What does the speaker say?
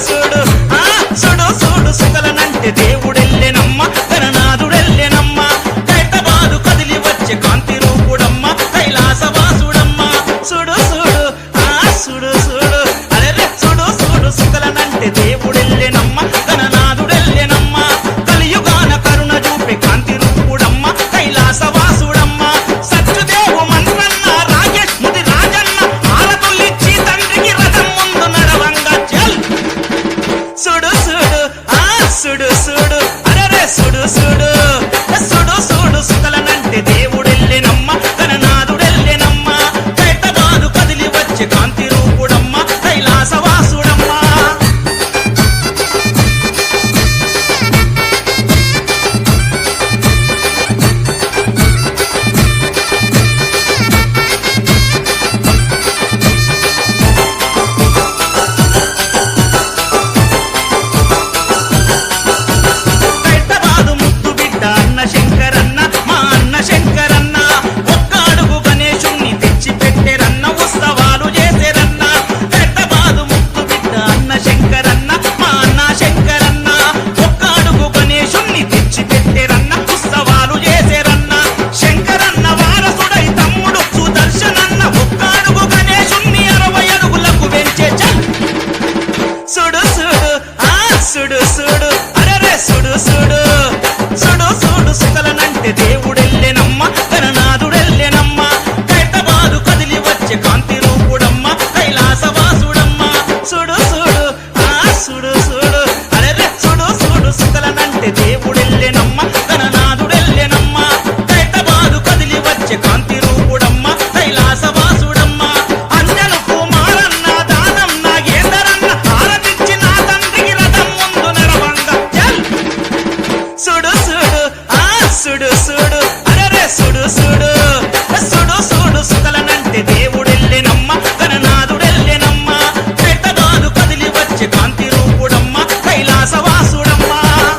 సుడు ఆ సుడు సుడు సుకలనంటే దేవుడెల్లెనమ్మ గణనాథుడెల్లెనమ్మ హైదరాబాదు కదిలి వచ్చే కాంతి రూపుడమ్మ కైలాసవాసుడమ్మ సుడు సుడు ఆ సుడు సుడు అరెరే సుడు సుడు సుకలనంటే దేవుడెల్లెనమ్మ గణనాథుడెల్లెనమ్మ కలియుగాన కరుణ చూపే కాంతి రూపుడమ్మ కైలాసవాసుడమ్మ సత్యదేవు మంత్రన్న రాజేష్ ముది రాజన్న ఆలతుల్లిచ్చి తండ్రికి రథం ముందు నడవంగా చల్ సుడు సుడు ఆ సుడు సుడు అరెరే సుడు సుడు సుడు సుడు సుకలనంటే దేవుడెల్లెనమ్మ గణనాథుడెల్లెనమ్మ హైదరాబాదు కదిలి వచ్చే కాంతి రూపుడమ్మ కైలాసవాసుడమ్మ హైదరాబాదు ముద్దు బిడ్డ అన్న శంకరన్న మా అన్న శంకరన్న ఒక్క అడుగు గణేశుణ్ణి తెచ్చి పెట్టెరన్న ఉత్సవాలు చేసేరన్న హైదరాబాదు ముద్దు బిడ్డ అన్న శంకరన్న మా అన్న శంకరన్న ఒక్క అడుగు గణేశుణ్ణి తెచ్చి పెట్టెరన్న ఉత్సవాలు చేసేరన్న శంకరన్న వారసుడై తమ్ముడు సుదర్శనన్న ఒక్క అడుగు గణేశుణ్ణి 60 అడుగులకు పెంచే చల్ సుడు సుడు ఆ సుడు సుడు అరెరే సుడు సుడు సుడు సుడు సుకలనంటే దేవుడెల్లెనమ్మ గణనాథుడెల్లెనమ్మ హైదరాబాదు కదిలి వచ్చే కాంతి రూపుడమ్మ కైలాసవాసుడమ్మ సుడు సుడు ఆ సుడు సుడు అరెరే సుడు సుడు సుకలనంటే దేవుడెల్లెనమ్మ గణనాథుడెల్లెనమ్మ హైదరాబాదు కదిలి వచ్చే కాంతి రూపుడమ్మ కైలాసవాసుడమ్మ అంజను కుమారన్న దానం నాగేందరన్న ఆరతిచ్చి నా తండ్రికి రథం ముందు నడవంగా చల్ సుడు సుడు ఆ సుడు సుడు